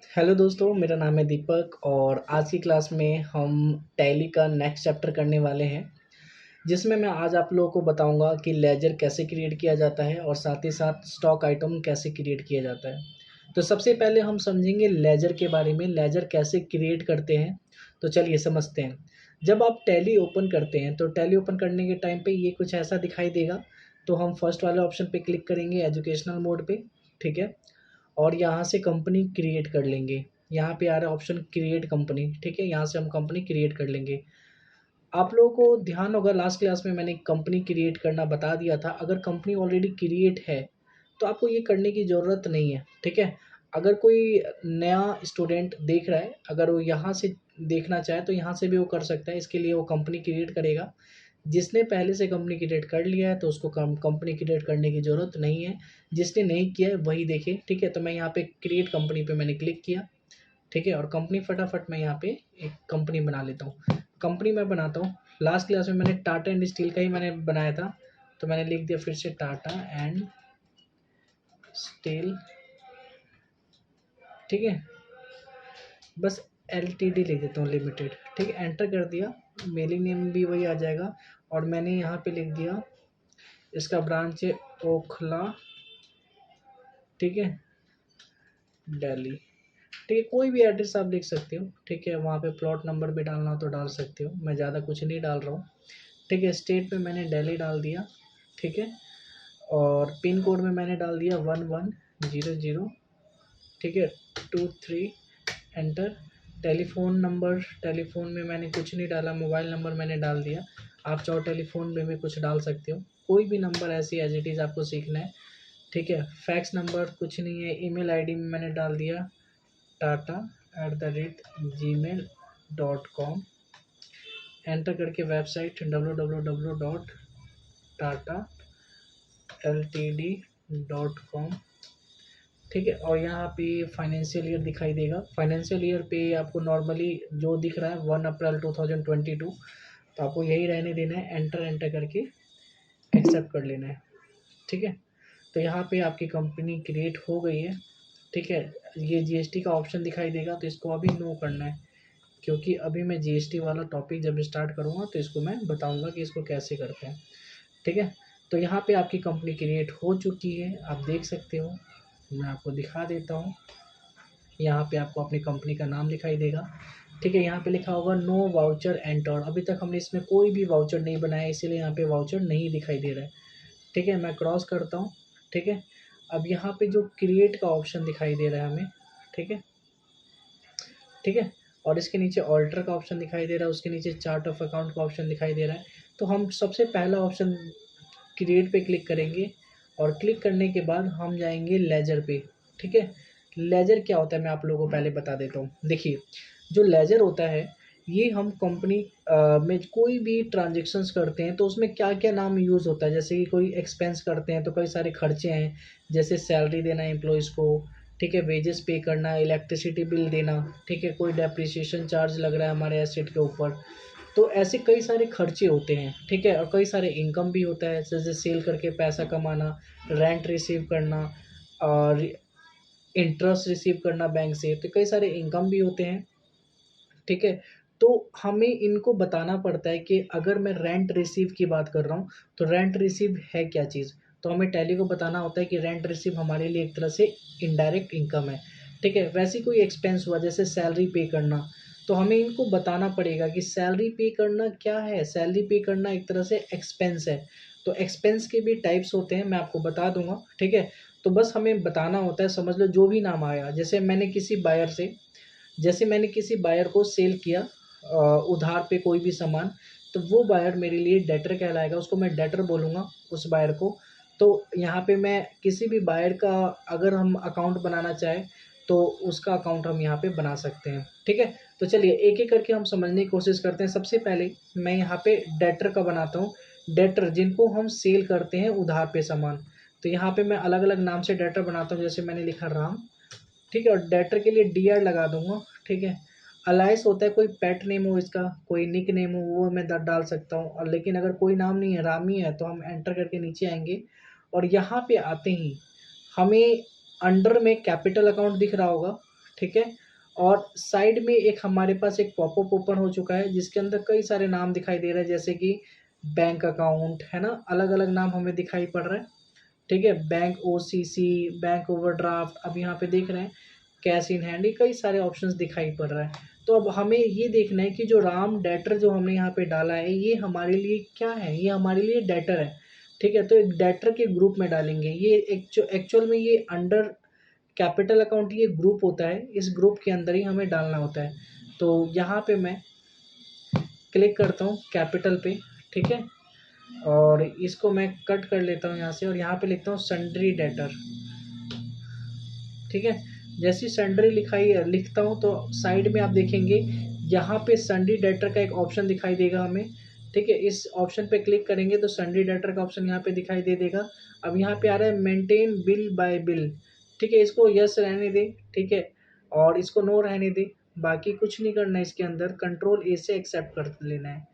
Hello दोस्तों, मेरा नाम है दीपक और आज की क्लास में हम टैली का नेक्स्ट चैप्टर करने वाले हैं, जिसमें मैं आज आप लोगों को बताऊंगा कि लेजर कैसे क्रिएट किया जाता है और साथ ही साथ स्टॉक आइटम कैसे क्रिएट किया जाता है। तो सबसे पहले हम समझेंगे लेजर के बारे में, लेजर कैसे क्रिएट करते हैं। तो चलिए समझते हैं। जब आप टैली ओपन करते हैं तो टैली ओपन करने के टाइम पे ये कुछ ऐसा दिखाई देगा। तो हम फर्स्ट वाले ऑप्शन पे क्लिक करेंगे, एजुकेशनल मोड पे। ठीक है। और यहाँ से कंपनी क्रिएट कर लेंगे। यहाँ पे आ रहा है ऑप्शन क्रिएट कंपनी। ठीक है, यहाँ से हम कंपनी क्रिएट कर लेंगे। आप लोगों को ध्यान होगा, लास्ट क्लास में मैंने कंपनी क्रिएट करना बता दिया था। अगर कंपनी ऑलरेडी क्रिएट है तो आपको ये करने की ज़रूरत नहीं है। ठीक है। अगर कोई नया स्टूडेंट देख रहा है, अगर वो यहाँ से देखना चाहे तो यहाँ से भी वो कर सकता है। इसके लिए वो कंपनी क्रिएट करेगा। जिसने पहले से कंपनी क्रिएट कर लिया है तो उसको कंपनी क्रिएट करने की ज़रूरत नहीं है। जिसने नहीं किया है वही देखे। ठीक है। तो मैं यहाँ पे क्रिएट कंपनी पे मैंने क्लिक किया। ठीक है। और कंपनी फटाफट मैं यहाँ पे एक कंपनी बना लेता हूँ। कंपनी मैं बनाता हूँ। लास्ट क्लास में मैंने टाटा एंड स्टील का ही मैंने बनाया था। तो मैंने लिख दिया फिर से टाटा एंड स्टील। ठीक है। बस एलटीडी लिख देता हूँ, लिमिटेड। ठीक है, एंटर कर दिया। मेलिंग नेम भी वही आ जाएगा। और मैंने यहाँ पे लिख दिया इसका ब्रांच है ओखला। ठीक है, दिल्ली। ठीक है, कोई भी एड्रेस आप लिख सकते हो। ठीक है, वहाँ पे प्लॉट नंबर भी डालना हो तो डाल सकते हो। मैं ज़्यादा कुछ नहीं डाल रहा हूँ। ठीक है, स्टेट में मैंने दिल्ली डाल दिया। ठीक है। और पिन कोड में मैंने डाल दिया 1100। ठीक है, 23। एंटर। टेलीफोन नंबर, टेलीफोन में मैंने कुछ नहीं डाला। मोबाइल नंबर मैंने डाल दिया। आप चाहो टेलीफोन में भी कुछ डाल सकते हो, कोई भी नंबर ऐसी एज इट इज़ आपको सीखना है। ठीक है, फैक्स नंबर कुछ नहीं है। ईमेल आईडी में मैंने डाल दिया tata@gmail.com। एंटर करके वेबसाइट www.tata.ltd.com। ठीक है। और यहाँ पे फाइनेंशियल ईयर दिखाई देगा। फाइनेंशियल ईयर पे आपको नॉर्मली जो दिख रहा है 1 अप्रैल 2022। तो आपको यही रहने देना है। एंटर एंटर करके एक्सेप्ट कर लेना है। ठीक है। तो यहाँ पे आपकी कंपनी क्रिएट हो गई है। ठीक है। ये जीएसटी का ऑप्शन दिखाई देगा तो इसको अभी नो करना है, क्योंकि अभी मैं जीएसटी वाला टॉपिक जब स्टार्ट करूँगा तो इसको मैं बताऊँगा कि इसको कैसे करते हैं। ठीक है। तो यहाँ पे आपकी कंपनी क्रिएट हो चुकी है, आप देख सकते हो। मैं आपको दिखा देता हूँ। यहाँ पे आपको अपनी कंपनी का नाम दिखाई देगा। ठीक है, यहाँ पे लिखा होगा नो वाउचर एंटर। अभी तक हमने इसमें कोई भी वाउचर नहीं बनाया, इसीलिए यहाँ पे वाउचर नहीं दिखाई दे रहा है। ठीक है, मैं क्रॉस करता हूँ। ठीक है। अब यहाँ पे जो क्रिएट का ऑप्शन दिखाई दे रहा है हमें। ठीक है। ठीक है। और इसके नीचे ऑल्टर का ऑप्शन दिखाई दे रहा है, उसके नीचे चार्ट ऑफ अकाउंट का ऑप्शन दिखाई दे रहा है। तो हम सबसे पहला ऑप्शन क्रिएट पे क्लिक करेंगे। और क्लिक करने के बाद हम जाएंगे लेजर पे। ठीक है। लेजर क्या होता है मैं आप लोगों को पहले बता देता हूँ। देखिए, जो लेजर होता है, ये हम कंपनी में कोई भी ट्रांजेक्शन्स करते हैं तो उसमें क्या क्या नाम यूज़ होता है। जैसे कि कोई एक्सपेंस करते हैं तो कई सारे खर्चे हैं, जैसे सैलरी देना एम्प्लॉयज़ को। ठीक है, वेजेस पे करना, इलेक्ट्रिसिटी बिल देना। ठीक है, कोई डेप्रिसिएशन चार्ज लग रहा है हमारे एसेट के ऊपर। तो ऐसे कई सारे खर्चे होते हैं। ठीक है। और कई सारे इनकम भी होता है, जैसे सेल करके पैसा कमाना, रेंट रिसीव करना और इंटरेस्ट रिसीव करना बैंक से। तो कई सारे इनकम भी होते हैं। ठीक है। तो हमें इनको बताना पड़ता है कि अगर मैं रेंट रिसीव की बात कर रहा हूँ तो रेंट रिसीव है क्या चीज़। तो हमें टैली को बताना होता है कि रेंट रिसीव हमारे लिए एक तरह से इनडायरेक्ट इनकम है। ठीक है, वैसे कोई एक्सपेंस हुआ जैसे सैलरी पे करना, तो हमें इनको बताना पड़ेगा कि सैलरी पे करना क्या है। सैलरी पे करना एक तरह से एक्सपेंस है। तो एक्सपेंस के भी टाइप्स होते हैं, मैं आपको बता दूंगा। ठीक है। तो बस हमें बताना होता है, समझ लो जो भी नाम आया। जैसे मैंने किसी बायर को सेल किया उधार पे कोई भी सामान, तो वो बायर मेरे लिए डेटर कहलाएगा, उसको मैं डेटर बोलूँगा उस बायर को। तो यहाँ पे मैं किसी भी बायर का अगर हम अकाउंट बनाना चाहें तो उसका अकाउंट हम यहाँ पे बना सकते हैं। ठीक है। तो चलिए एक एक करके हम समझने की कोशिश करते हैं। सबसे पहले मैं यहाँ पे डेटर का बनाता हूँ। डेटर जिनको हम सेल करते हैं उधार पे सामान। तो यहाँ पे मैं अलग अलग नाम से डेटर बनाता हूँ। जैसे मैंने लिखा राम। ठीक है। और डेटर के लिए डीआर लगा दूंगा। ठीक है। अलाइस होता है, कोई पेट नेम हो इसका, कोई निक नेम हो, वो मैं डाल सकता हूँ। और लेकिन अगर कोई नाम नहीं है, राम ही है, तो हम एंटर करके नीचे आएंगे। और यहाँ पे आते ही हमें अंडर में कैपिटल अकाउंट दिख रहा होगा। ठीक है। और साइड में एक हमारे पास एक पॉपअप ओपन हो चुका है जिसके अंदर कई सारे नाम दिखाई दे रहे हैं, जैसे कि बैंक अकाउंट है ना, अलग अलग नाम हमें दिखाई पड़ रहा है। ठीक है, बैंक ओसीसी, बैंक ओवरड्राफ्ट, अब यहाँ पे देख रहे हैं कैश इन हैंड, ये कई सारे ऑप्शंस दिखाई पड़ रहा है। तो अब हमें ये देखना है कि जो राम डेटर जो हमने यहाँ पे डाला है ये हमारे लिए क्या है, ये हमारे लिए डेटर है। ठीक है, तो एक डेटर के ग्रुप में डालेंगे, ये एक्चुअल में ये अंडर कैपिटल अकाउंट ये ग्रुप होता है, इस ग्रुप के अंदर ही हमें डालना होता है। तो यहाँ पे मैं क्लिक करता हूँ कैपिटल पे। ठीक है, और इसको मैं कट कर लेता हूँ यहाँ से और यहाँ पे लिखता हूँ सन्ड्री डेटर। ठीक है, जैसे सन्ड्री लिखता हूँ तो साइड में आप देखेंगे यहाँ पे सन्ड्री डेटर का एक ऑप्शन दिखाई देगा हमें। ठीक है, इस ऑप्शन पे क्लिक करेंगे तो सन्ड्री डेटर का ऑप्शन यहाँ पे दिखाई दे देगा। अब यहाँ पे आ रहा है मेंटेन बिल बाय बिल। ठीक है, इसको यस रहने दे। ठीक है, और इसको नो रहने दे, बाकी कुछ नहीं करना है इसके अंदर, कंट्रोल ए से एक्सेप्ट कर लेना है।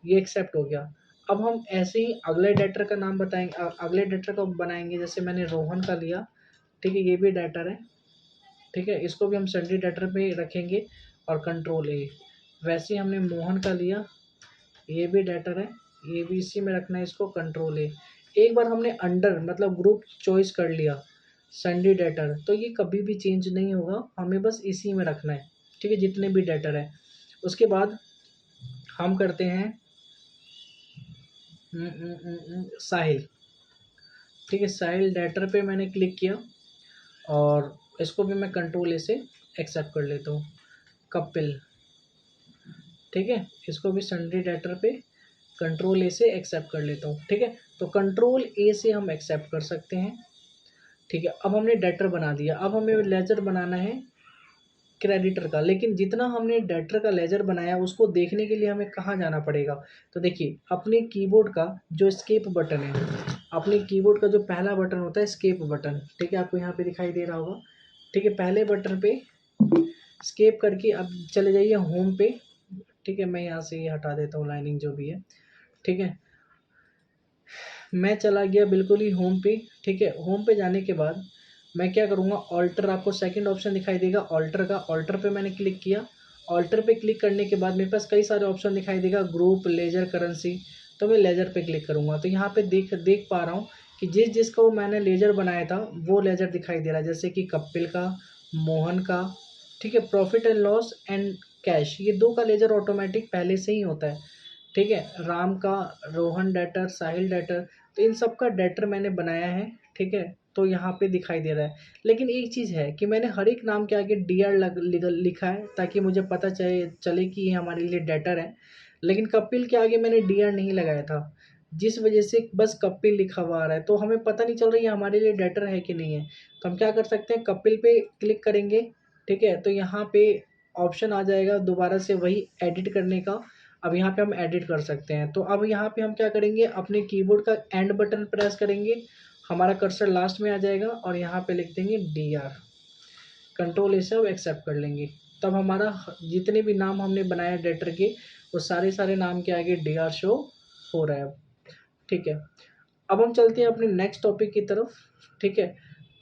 ये एक्सेप्ट हो गया। अब हम ऐसे ही अगले डेटर का नाम बताएंगे, अगले डेटर का बनाएंगे, जैसे मैंने रोहन का लिया। ठीक है, ये भी डेटर है। ठीक है, इसको भी हम सन्ड्री डेटर पे रखेंगे और कंट्रोल ए। वैसे ही हमने मोहन का लिया, ये भी डेटर है, ये भी इसी में रखना है, इसको कंट्रोल ए। एक बार हमने अंडर मतलब ग्रुप चॉइस कर लिया सन्ड्री डेटर, तो ये कभी भी चेंज नहीं होगा, हमें बस इसी में रखना है। ठीक है, जितने भी डेटर है। उसके बाद हम करते हैं साहिल। ठीक है, साहिल डेटर पे मैंने क्लिक किया और इसको भी मैं कंट्रोल ए से एक्सेप्ट कर लेता हूँ। कपिल। ठीक है, इसको भी सन्ड्री डेटर पे कंट्रोल ए से एक्सेप्ट कर लेता हूँ। ठीक है, तो कंट्रोल ए से हम एक्सेप्ट कर सकते हैं। ठीक है, अब हमने डेटर बना दिया, अब हमें लेजर बनाना है क्रेडिटर का। लेकिन जितना हमने डेटर का लेजर बनाया उसको देखने के लिए हमें कहाँ जाना पड़ेगा, तो देखिए अपने कीबोर्ड का जो एस्केप बटन है, अपने कीबोर्ड का जो पहला बटन होता है एस्केप बटन। ठीक है, आपको यहाँ पे दिखाई दे रहा होगा। ठीक है, पहले बटन पे स्केप करके अब चले जाइए होम पे। ठीक है, मैं यहाँ से ये हटा देता हूँ लाइनिंग जो भी है। ठीक है, मैं चला गया बिल्कुल ही होम पे। ठीक है, होम पे जाने के बाद मैं क्या करूँगा, ऑल्टर, आपको सेकंड ऑप्शन दिखाई देगा ऑल्टर का, ऑल्टर पे मैंने क्लिक किया। ऑल्टर पे क्लिक करने के बाद मेरे पास कई सारे ऑप्शन दिखाई देगा, ग्रुप, लेजर, करेंसी। तो मैं लेजर पे क्लिक करूँगा, तो यहाँ पे देख पा रहा हूँ कि जिसका वो मैंने लेजर बनाया था वो लेजर दिखाई दे रहा है, जैसे कि कपिल का, मोहन का। ठीक है, profit and loss and cash, ये दो का लेजर ऑटोमेटिक पहले से ही होता है। ठीक है, राम का, रोहन डेटर, साहिल डेटर, तो इन सब का डेटर मैंने बनाया है। ठीक है, तो यहाँ पे दिखाई दे रहा है। लेकिन एक चीज़ है कि मैंने हर एक नाम के आगे डी आर लिखा है ताकि मुझे पता चले कि ये हमारे लिए डेटर है। लेकिन कपिल के आगे मैंने डी आर नहीं लगाया था, जिस वजह से बस कपिल लिखा हुआ आ रहा है, तो हमें पता नहीं चल रहा है ये हमारे लिए डेटर है कि नहीं है। तो हम क्या कर सकते हैं, कपिल पे क्लिक करेंगे। ठीक है, तो यहाँ पे ऑप्शन आ जाएगा दोबारा से वही एडिट करने का। अब यहाँ पे हम एडिट कर सकते हैं। तो अब यहाँ पे हम क्या करेंगे, अपने कीबोर्ड का एंड बटन प्रेस करेंगे, हमारा कर्सर लास्ट में आ जाएगा और यहाँ पे लिख देंगे डी आर। कंट्रोल ए से अब एक्सेप्ट कर लेंगे। तब हमारा जितने भी नाम हमने बनाया डेटर के, वो सारे नाम के आगे डी आर शो हो रहा है अब। ठीक है, अब हम चलते हैं अपने नेक्स्ट टॉपिक की तरफ। ठीक है,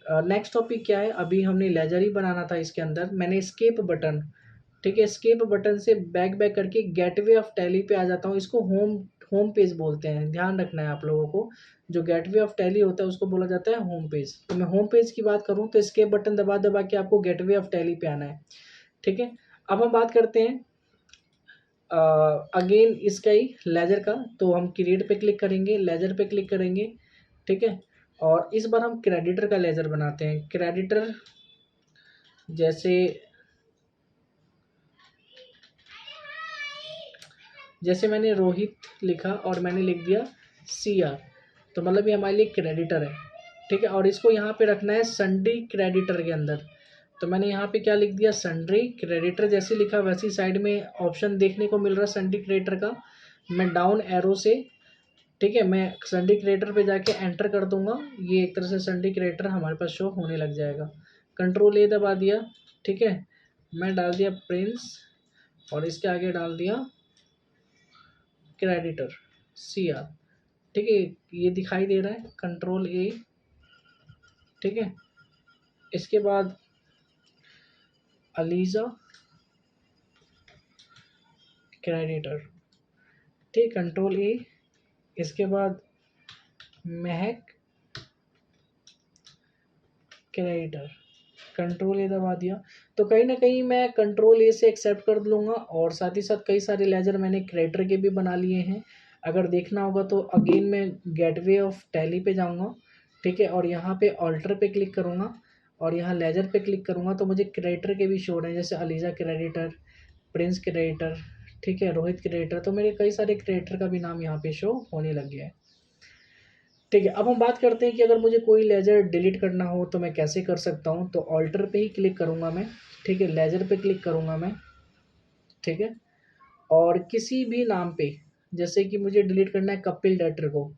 नेक्स्ट टॉपिक क्या है, अभी हमने लेजर ही बनाना था, इसके अंदर मैंने स्केप बटन। ठीक है, स्केप बटन से बैक करके गेटवे ऑफ टैली पे आ जाता हूँ। इसको होम होम पेज बोलते हैं, ध्यान रखना है आप लोगों को। जो गेटवे ऑफ टैली होता है उसको बोला जाता है होम पेज। तो मैं होम पेज की बात करूँ तो स्केप बटन दबा दबा के आपको गेटवे ऑफ टैली पे आना है। ठीक है, अब हम बात करते हैं अगेन इसका ही लेजर का। तो हम क्रिएट पे क्लिक करेंगे, लेजर पे क्लिक करेंगे। ठीक है, और इस बार हम क्रेडिटर का लेजर बनाते हैं। क्रेडिटर जैसे मैंने रोहित लिखा और मैंने लिख दिया सी आर, तो मतलब ये हमारे लिए क्रेडिटर है। ठीक है, और इसको यहाँ पे रखना है सन्ड्री क्रेडिटर के अंदर। तो मैंने यहाँ पे क्या लिख दिया, सन्ड्री क्रेडिटर। जैसे लिखा वैसे साइड में ऑप्शन देखने को मिल रहा है सन्ड्री क्रेडिटर का। मैं डाउन एरो से, ठीक है, मैं सन्ड्री क्रेडिटर पे जाके एंटर कर दूंगा, ये एक तरह से सन्ड्री क्रेडिटर हमारे पास शो होने लग जाएगा। कंट्रोल ए दबा दिया। ठीक है, मैं डाल दिया प्रिंस और इसके आगे डाल दिया क्रेडिटर सी आर। ठीक है, ये दिखाई दे रहा है, कंट्रोल ए। ठीक है, इसके बाद अलीजा क्रेडिटर, ठीक, कंट्रोल ए। इसके बाद महक क्रेडिटर, कंट्रोल ए दबा दिया। तो कहीं ना कहीं मैं कंट्रोल ए से एक्सेप्ट कर लूँगा, और साथ ही साथ कई सारे लेजर मैंने क्रेडिटर के भी बना लिए हैं। अगर देखना होगा तो अगेन मैं गेटवे ऑफ टैली पे जाऊँगा, ठीक है, और यहाँ पे ऑल्टर पे क्लिक करूँगा और यहाँ लेजर पे क्लिक करूँगा तो मुझे क्रेडिटर के भी शो हो रहे हैं, जैसे अलीजा क्रेडिटर, प्रिंस क्रेडिटर, ठीक है, रोहित क्रेडिटर। तो मेरे कई सारे क्रेडिटर का भी नाम यहाँ पे शो होने लग गया है, ठीक है। अब हम बात करते हैं कि अगर मुझे कोई लेजर डिलीट करना हो तो मैं कैसे कर सकता हूँ। तो ऑल्टर पे ही क्लिक करूँगा मैं, ठीक है, लेजर पे क्लिक करूँगा मैं, ठीक है, और किसी भी नाम पे, जैसे कि मुझे डिलीट करना है कपिल डेटर को,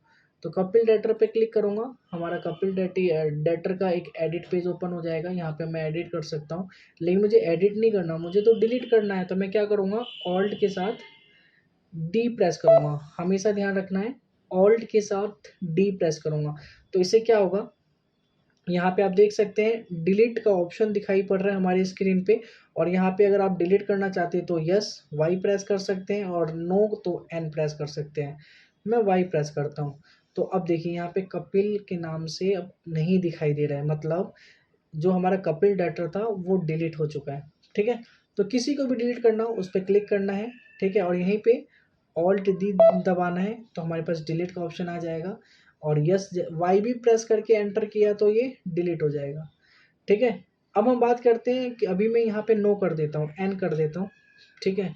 तो कपिल डेटर पे क्लिक करूँगा, हमारा कपिल डेटर का एक एडिट पेज ओपन हो जाएगा। यहाँ पे मैं एडिट कर सकता हूँ, लेकिन मुझे एडिट नहीं करना, मुझे तो डिलीट करना है। तो मैं क्या करूँगा, ऑल्ट के साथ डी प्रेस करूँगा, हमेशा ध्यान रखना है, ऑल्ट के साथ डी प्रेस करूँगा। तो इससे क्या होगा, यहाँ पे आप देख सकते हैं डिलीट का ऑप्शन दिखाई पड़ रहा है हमारी स्क्रीन पे, और यहाँ पे अगर आप डिलीट करना चाहते हैं तो यस वाई प्रेस कर सकते हैं, और नो तो एन प्रेस कर सकते हैं। मैं वाई प्रेस करता हूँ। तो अब देखिए यहाँ पे कपिल के नाम से अब नहीं दिखाई दे रहा है, मतलब जो हमारा कपिल डेटर था वो डिलीट हो चुका है, ठीक है। तो किसी को भी डिलीट करना हो उस पर क्लिक करना है, ठीक है, और यहीं पे ऑल्ट डी दबाना है तो हमारे पास डिलीट का ऑप्शन आ जाएगा, और यस वाई भी प्रेस करके एंटर किया तो ये डिलीट हो जाएगा, ठीक है। अब हम बात करते हैं कि अभी मैं यहाँ पे नो कर देता हूँ, एन कर देता हूँ, ठीक है।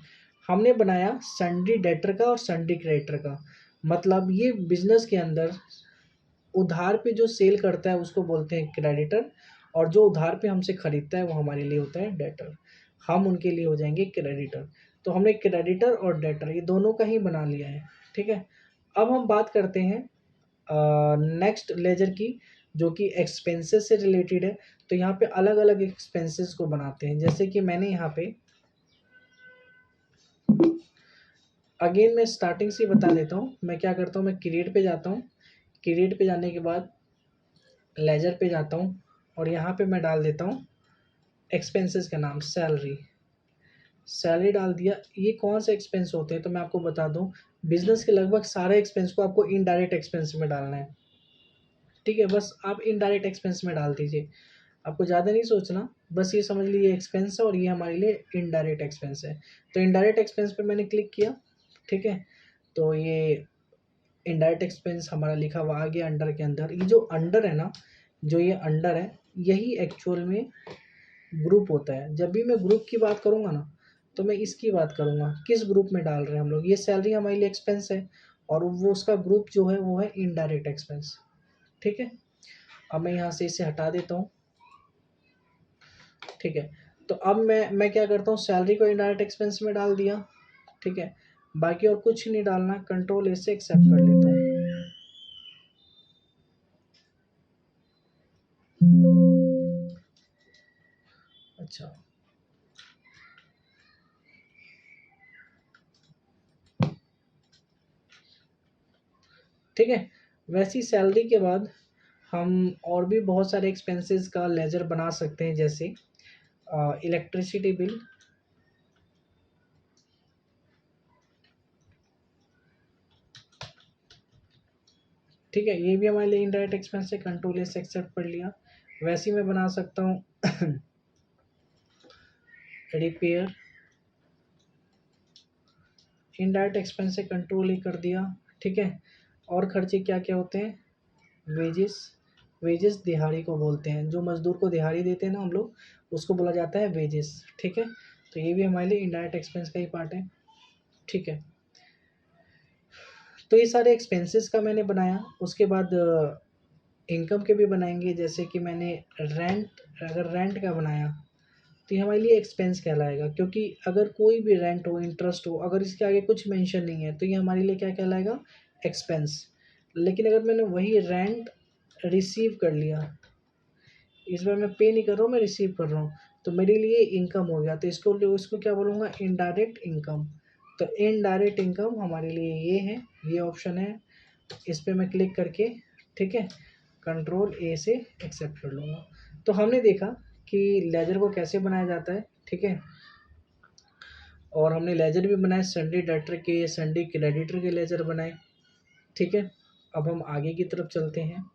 हमने बनाया सन्डी डेटर का और सन्डी क्रेडिटर का, मतलब ये बिजनेस के अंदर उधार पे जो सेल करता है उसको बोलते हैं क्रेडिटर, और जो उधार पे हमसे खरीदता है वो हमारे लिए होता है डेटर, हम उनके लिए हो जाएंगे क्रेडिटर। तो हमने क्रेडिटर और डेटर ये दोनों का ही बना लिया है, ठीक है। अब हम बात करते हैं नेक्स्ट लेजर की, जो कि एक्सपेंसेस से रिलेटेड है। तो यहाँ पे अलग अलग एक्सपेंसेस को बनाते हैं, जैसे कि मैंने यहाँ पे अगेन मैं स्टार्टिंग से बता देता हूँ। मैं क्या करता हूँ, मैं क्रिएट पे जाता हूँ, क्रिएट पे जाने के बाद लेजर पे जाता हूँ, और यहाँ पे मैं डाल देता हूँ एक्सपेंसेस का नाम सैलरी, सैलरी डाल दिया। ये कौन से एक्सपेंस होते हैं तो मैं आपको बता दूं, बिजनेस के लगभग सारे एक्सपेंस को आपको इनडायरेक्ट एक्सपेंस में डालना है, ठीक है। बस आप इनडायरेक्ट एक्सपेंस में डाल दीजिए, आपको ज़्यादा नहीं सोचना, बस ये समझ लीजिए एक्सपेंस है और ये हमारे लिए इनडायरेक्ट एक्सपेंस है। तो इनडायरेक्ट एक्सपेंस पे मैंने क्लिक किया, ठीक है, तो ये इनडायरेक्ट एक्सपेंस हमारा लिखा हुआ आ गया अंडर के अंदर। ये जो अंडर है ना, जो ये अंडर है, यही एक्चुअल में ग्रुप होता है। जब भी मैं ग्रुप की बात करूँगा ना तो मैं इसकी बात करूँगा, किस ग्रुप में डाल रहे हैं हम लोग। ये सैलरी हमारे लिए एक्सपेंस है, और वो उसका ग्रुप जो है वो है इनडायरेक्ट एक्सपेंस, ठीक है। अब मैं यहाँ से इसे हटा देता हूँ, ठीक है। तो अब मैं क्या करता हूँ, सैलरी को इनडायरेक्ट एक्सपेंस में डाल दिया, ठीक है। बाकी और कुछ नहीं डालना, कंट्रोल ए से एक्सेप्ट कर लेता हूँ। अच्छा, ठीक है। वैसी सैलरी के बाद हम और भी बहुत सारे एक्सपेंसेस का लेजर बना सकते हैं, जैसे इलेक्ट्रिसिटी बिल, ठीक है, ये भी हमारे लिए इनडायरेक्ट एक्सपेंस है, कंट्रोल ए से एक्सेप्ट कर लिया। वैसे ही मैं बना सकता हूँ रिपेयर, इनडायरेक्ट एक्सपेंस से कंट्रोल ए कर दिया, ठीक है। और खर्चे क्या क्या होते हैं, वेजेस, वेजेस दिहाड़ी को बोलते हैं, जो मजदूर को दिहाड़ी देते हैं ना हम लोग, उसको बोला जाता है वेजेस, ठीक है। तो ये भी हमारे लिए इनडायरेक्ट एक्सपेंस का ही पार्ट है, ठीक है। तो ये सारे एक्सपेंसेस का मैंने बनाया। उसके बाद इनकम के भी बनाएंगे, जैसे कि मैंने रेंट, अगर रेंट का बनाया तो ये हमारे लिए एक्सपेंस कहलाएगा, क्योंकि अगर कोई भी रेंट हो, इंटरेस्ट हो, अगर इसके आगे कुछ मेंशन नहीं है तो ये हमारे लिए क्या कहलाएगा, एक्सपेंस। लेकिन अगर मैंने वही रेंट रिसीव कर लिया, इस बार मैं पे नहीं कर रहा हूँ, मैं रिसीव कर रहा हूँ, तो मेरे लिए इनकम हो गया, तो इसको क्या बोलूँगा, इनडायरेक्ट इनकम। तो इनडायरेक्ट इनकम हमारे लिए ये है, ये ऑप्शन है, इस पर मैं क्लिक करके, ठीक है, कंट्रोल ए से एक्सेप्ट कर लूँगा। तो हमने देखा कि लेजर को कैसे बनाया जाता है, ठीक है। और हमने लेजर भी बनाए, सन्डे डेटर के, सन्डे क्रेडिटर के लेजर बनाए। ठीक है। अब हम आगे की तरफ चलते हैं।